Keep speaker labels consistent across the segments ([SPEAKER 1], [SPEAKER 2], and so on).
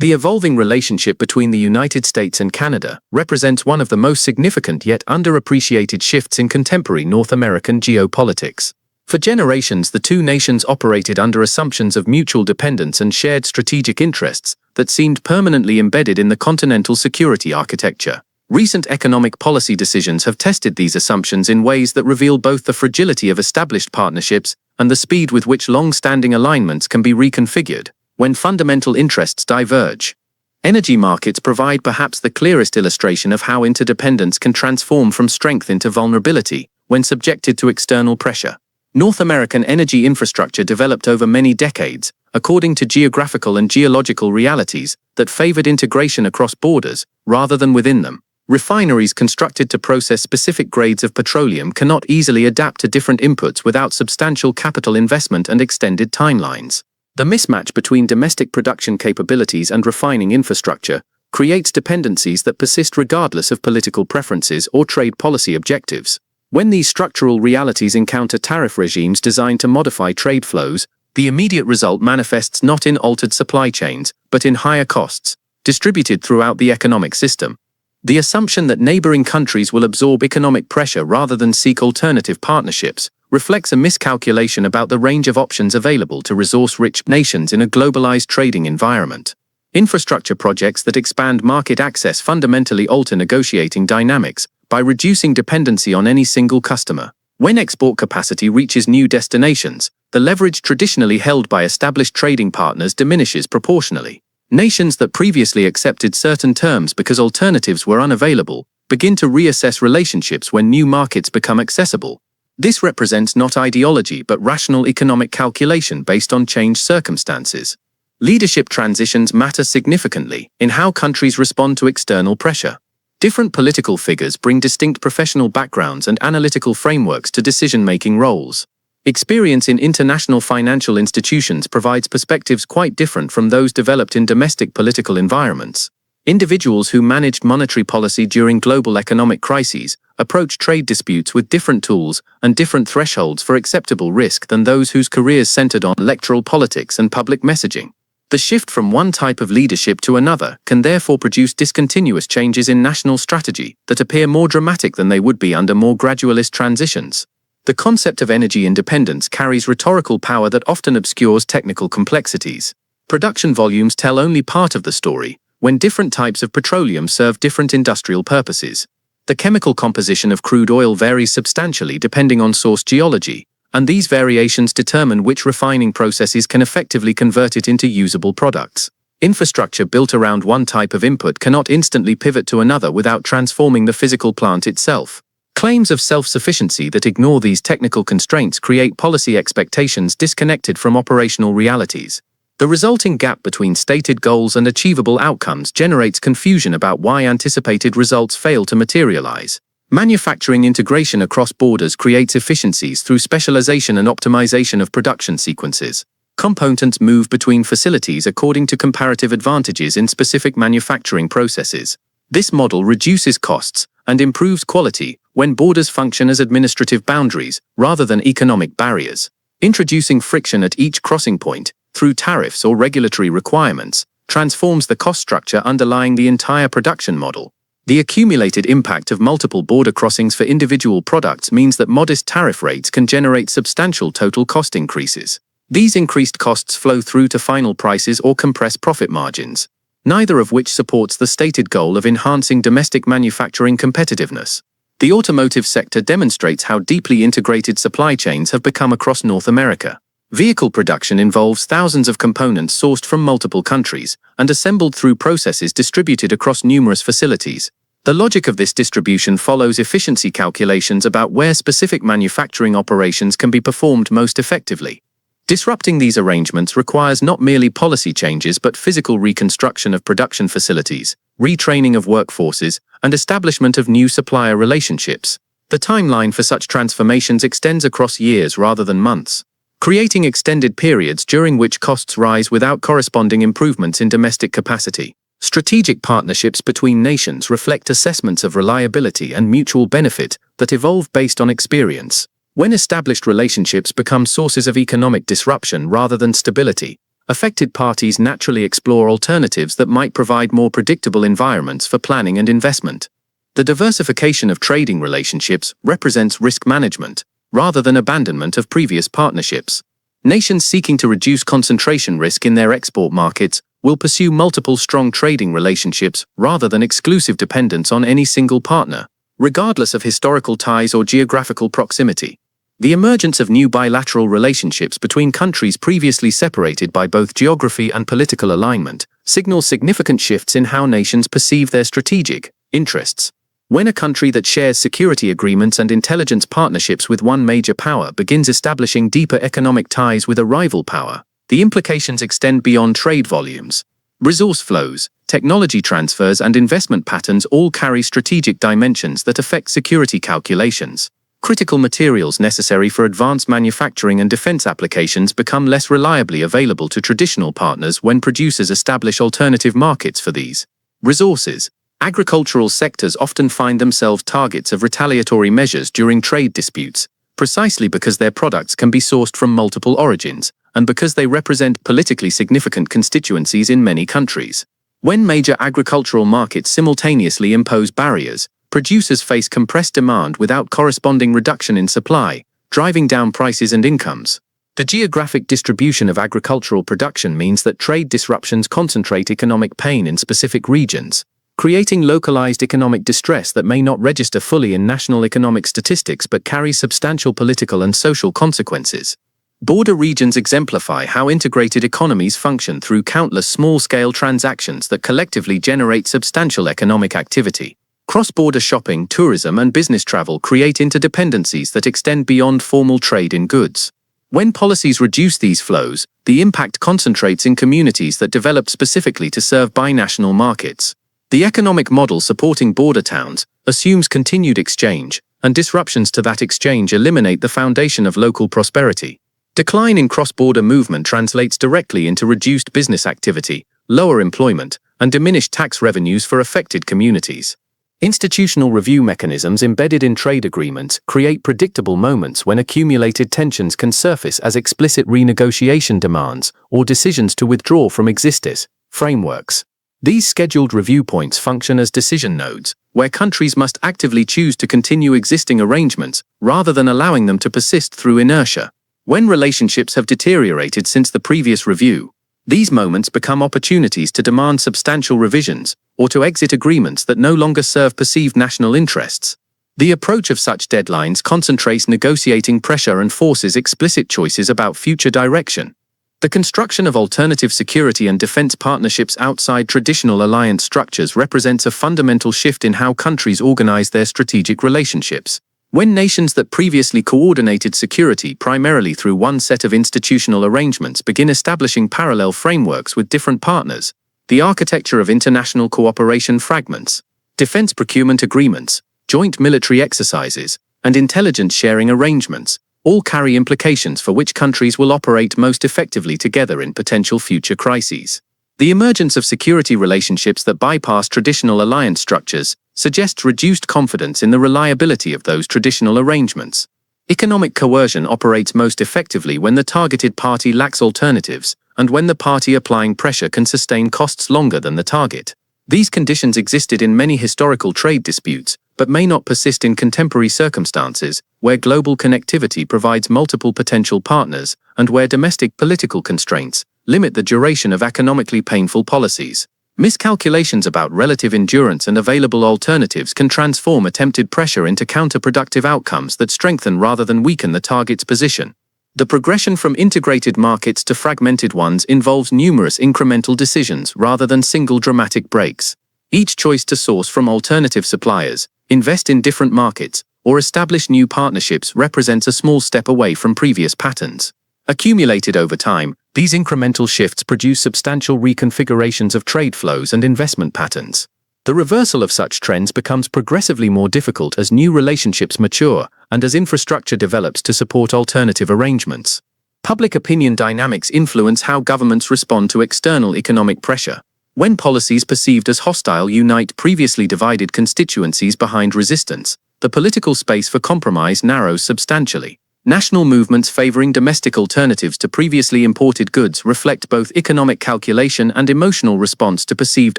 [SPEAKER 1] The evolving relationship between the United States and Canada represents one of the most significant yet underappreciated shifts in contemporary North American geopolitics. For generations, the two nations operated under assumptions of mutual dependence and shared strategic interests that seemed permanently embedded in the continental security architecture. Recent economic policy decisions have tested these assumptions in ways that reveal both the fragility of established partnerships and the speed with which long-standing alignments can be reconfigured when fundamental interests diverge. Energy markets provide perhaps the clearest illustration of how interdependence can transform from strength into vulnerability when subjected to external pressure. North American energy infrastructure developed over many decades, according to geographical and geological realities that favored integration across borders rather than within them. Refineries constructed to process specific grades of petroleum cannot easily adapt to different inputs without substantial capital investment and extended timelines. The mismatch between domestic production capabilities and refining infrastructure creates dependencies that persist regardless of political preferences or trade policy objectives. When these structural realities encounter tariff regimes designed to modify trade flows, the immediate result manifests not in altered supply chains, but in higher costs, distributed throughout the economic system. The assumption that neighboring countries will absorb economic pressure rather than seek alternative partnerships reflects a miscalculation about the range of options available to resource-rich nations in a globalized trading environment. Infrastructure projects that expand market access fundamentally alter negotiating dynamics by reducing dependency on any single customer. When export capacity reaches new destinations, the leverage traditionally held by established trading partners diminishes proportionally. Nations that previously accepted certain terms because alternatives were unavailable begin to reassess relationships when new markets become accessible. This represents not ideology but rational economic calculation based on changed circumstances. Leadership transitions matter significantly in how countries respond to external pressure. Different political figures bring distinct professional backgrounds and analytical frameworks to decision-making roles. Experience in international financial institutions provides perspectives quite different from those developed in domestic political environments. Individuals who managed monetary policy during global economic crises approach trade disputes with different tools and different thresholds for acceptable risk than those whose careers centered on electoral politics and public messaging. The shift from one type of leadership to another can therefore produce discontinuous changes in national strategy that appear more dramatic than they would be under more gradualist transitions. The concept of energy independence carries rhetorical power that often obscures technical complexities. Production volumes tell only part of the story when different types of petroleum serve different industrial purposes. The chemical composition of crude oil varies substantially depending on source geology, and these variations determine which refining processes can effectively convert it into usable products. Infrastructure built around one type of input cannot instantly pivot to another without transforming the physical plant itself. Claims of self-sufficiency that ignore these technical constraints create policy expectations disconnected from operational realities. The resulting gap between stated goals and achievable outcomes generates confusion about why anticipated results fail to materialize. Manufacturing integration across borders creates efficiencies through specialization and optimization of production sequences. Components move between facilities according to comparative advantages in specific manufacturing processes. This model reduces costs and improves quality when borders function as administrative boundaries rather than economic barriers. Introducing friction at each crossing point, through tariffs or regulatory requirements, transforms the cost structure underlying the entire production model. The accumulated impact of multiple border crossings for individual products means that modest tariff rates can generate substantial total cost increases. These increased costs flow through to final prices or compress profit margins, neither of which supports the stated goal of enhancing domestic manufacturing competitiveness. The automotive sector demonstrates how deeply integrated supply chains have become across North America. Vehicle production involves thousands of components sourced from multiple countries and assembled through processes distributed across numerous facilities. The logic of this distribution follows efficiency calculations about where specific manufacturing operations can be performed most effectively. Disrupting these arrangements requires not merely policy changes but physical reconstruction of production facilities, retraining of workforces, and establishment of new supplier relationships. The timeline for such transformations extends across years rather than months, creating extended periods during which costs rise without corresponding improvements in domestic capacity. Strategic partnerships between nations reflect assessments of reliability and mutual benefit that evolve based on experience. When established relationships become sources of economic disruption rather than stability, Affected parties naturally explore alternatives that might provide more predictable environments for planning and investment. The diversification of trading relationships represents risk management, rather than abandonment of previous partnerships. Nations seeking to reduce concentration risk in their export markets will pursue multiple strong trading relationships rather than exclusive dependence on any single partner, regardless of historical ties or geographical proximity. The emergence of new bilateral relationships between countries previously separated by both geography and political alignment signals significant shifts in how nations perceive their strategic interests. When a country that shares security agreements and intelligence partnerships with one major power begins establishing deeper economic ties with a rival power, the implications extend beyond trade volumes. Resource flows, technology transfers, and investment patterns all carry strategic dimensions that affect security calculations. Critical materials necessary for advanced manufacturing and defense applications become less reliably available to traditional partners when producers establish alternative markets for these resources. Agricultural sectors often find themselves targets of retaliatory measures during trade disputes, precisely because their products can be sourced from multiple origins, and because they represent politically significant constituencies in many countries. When major agricultural markets simultaneously impose barriers, producers face compressed demand without corresponding reduction in supply, driving down prices and incomes. The geographic distribution of agricultural production means that trade disruptions concentrate economic pain in specific regions, creating localized economic distress that may not register fully in national economic statistics but carry substantial political and social consequences. Border regions exemplify how integrated economies function through countless small-scale transactions that collectively generate substantial economic activity. Cross-border shopping, tourism, and business travel create interdependencies that extend beyond formal trade in goods. When policies reduce these flows, the impact concentrates in communities that developed specifically to serve binational markets. The economic model supporting border towns assumes continued exchange, and disruptions to that exchange eliminate the foundation of local prosperity. Decline in cross-border movement translates directly into reduced business activity, lower employment, and diminished tax revenues for affected communities. Institutional review mechanisms embedded in trade agreements create predictable moments when accumulated tensions can surface as explicit renegotiation demands or decisions to withdraw from existing frameworks. These scheduled review points function as decision nodes, where countries must actively choose to continue existing arrangements rather than allowing them to persist through inertia. When relationships have deteriorated since the previous review, these moments become opportunities to demand substantial revisions or to exit agreements that no longer serve perceived national interests. The approach of such deadlines concentrates negotiating pressure and forces explicit choices about future direction. The construction of alternative security and defense partnerships outside traditional alliance structures represents a fundamental shift in how countries organize their strategic relationships. When nations that previously coordinated security primarily through one set of institutional arrangements begin establishing parallel frameworks with different partners, the architecture of international cooperation fragments. Defense procurement agreements, joint military exercises, and intelligence sharing arrangements all carry implications for which countries will operate most effectively together in potential future crises. The emergence of security relationships that bypass traditional alliance structures suggests reduced confidence in the reliability of those traditional arrangements. Economic coercion operates most effectively when the targeted party lacks alternatives, and when the party applying pressure can sustain costs longer than the target. These conditions existed in many historical trade disputes, but may not persist in contemporary circumstances, where global connectivity provides multiple potential partners, and where domestic political constraints limit the duration of economically painful policies. Miscalculations about relative endurance and available alternatives can transform attempted pressure into counterproductive outcomes that strengthen rather than weaken the target's position. The progression from integrated markets to fragmented ones involves numerous incremental decisions rather than single dramatic breaks. Each choice to source from alternative suppliers, invest in different markets, or establish new partnerships represents a small step away from previous patterns. Accumulated over time, these incremental shifts produce substantial reconfigurations of trade flows and investment patterns. The reversal of such trends becomes progressively more difficult as new relationships mature and as infrastructure develops to support alternative arrangements. Public opinion dynamics influence how governments respond to external economic pressure. When policies perceived as hostile unite previously divided constituencies behind resistance, the political space for compromise narrows substantially. National movements favoring domestic alternatives to previously imported goods reflect both economic calculation and emotional response to perceived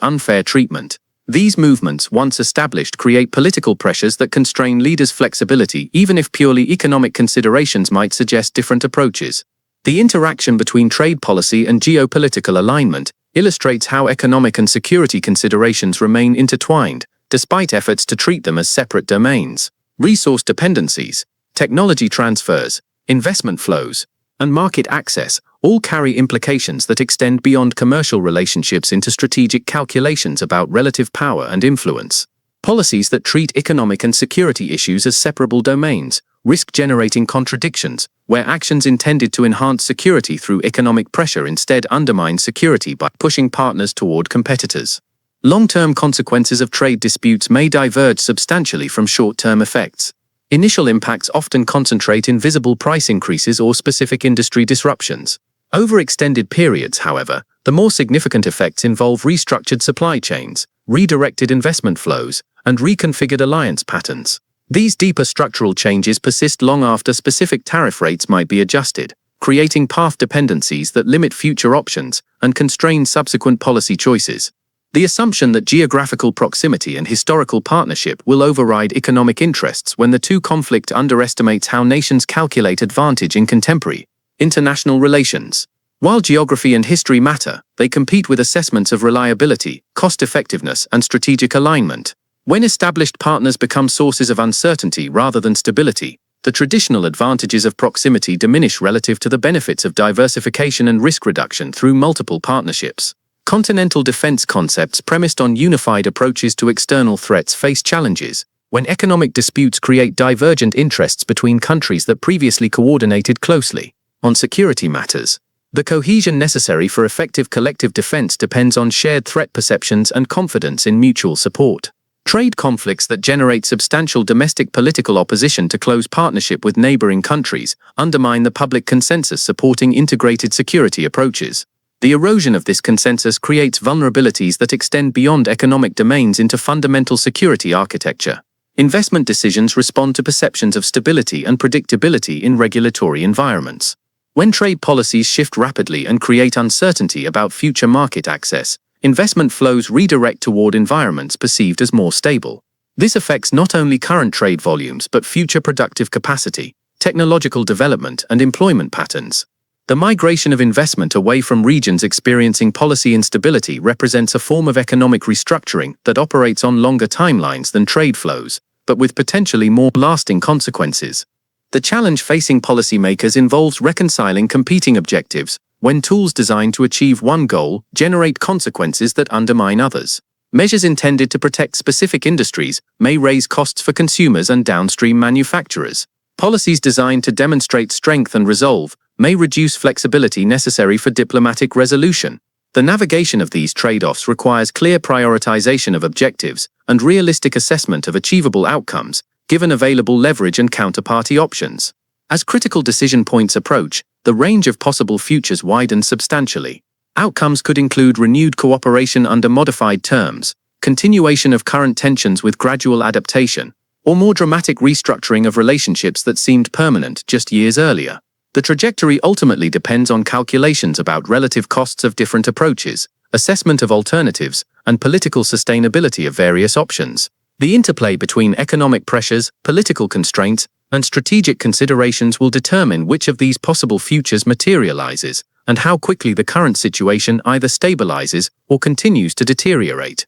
[SPEAKER 1] unfair treatment. These movements, once established, create political pressures that constrain leaders' flexibility, even if purely economic considerations might suggest different approaches. The interaction between trade policy and geopolitical alignment illustrates how economic and security considerations remain intertwined, despite efforts to treat them as separate domains. Resource dependencies, technology transfers, investment flows, and market access all carry implications that extend beyond commercial relationships into strategic calculations about relative power and influence. Policies that treat economic and security issues as separable domains risk generating contradictions, where actions intended to enhance security through economic pressure instead undermine security by pushing partners toward competitors. Long-term consequences of trade disputes may diverge substantially from short-term effects. Initial impacts often concentrate in visible price increases or specific industry disruptions. Over extended periods, however, the more significant effects involve restructured supply chains, redirected investment flows, and reconfigured alliance patterns. These deeper structural changes persist long after specific tariff rates might be adjusted, creating path dependencies that limit future options and constrain subsequent policy choices. The assumption that geographical proximity and historical partnership will override economic interests when the two conflict underestimates how nations calculate advantage in contemporary international relations. While geography and history matter, they compete with assessments of reliability, cost-effectiveness, and strategic alignment. When established partners become sources of uncertainty rather than stability, the traditional advantages of proximity diminish relative to the benefits of diversification and risk reduction through multiple partnerships. Continental defense concepts premised on unified approaches to external threats face challenges when economic disputes create divergent interests between countries that previously coordinated closely. On security matters, the cohesion necessary for effective collective defense depends on shared threat perceptions and confidence in mutual support. Trade conflicts that generate substantial domestic political opposition to close partnership with neighboring countries undermine the public consensus supporting integrated security approaches. The erosion of this consensus creates vulnerabilities that extend beyond economic domains into fundamental security architecture. Investment decisions respond to perceptions of stability and predictability in regulatory environments. When trade policies shift rapidly and create uncertainty about future market access, investment flows redirect toward environments perceived as more stable. This affects not only current trade volumes but future productive capacity, technological development, and employment patterns. The migration of investment away from regions experiencing policy instability represents a form of economic restructuring that operates on longer timelines than trade flows, but with potentially more lasting consequences. The challenge facing policymakers involves reconciling competing objectives when tools designed to achieve one goal generate consequences that undermine others. Measures intended to protect specific industries may raise costs for consumers and downstream manufacturers. Policies designed to demonstrate strength and resolve may reduce flexibility necessary for diplomatic resolution. The navigation of these trade-offs requires clear prioritization of objectives and realistic assessment of achievable outcomes, given available leverage and counterparty options. As critical decision points approach, the range of possible futures widens substantially. Outcomes could include renewed cooperation under modified terms, continuation of current tensions with gradual adaptation, or more dramatic restructuring of relationships that seemed permanent just years earlier. The trajectory ultimately depends on calculations about relative costs of different approaches, assessment of alternatives, and political sustainability of various options. The interplay between economic pressures, political constraints, and strategic considerations will determine which of these possible futures materializes, and how quickly the current situation either stabilizes or continues to deteriorate.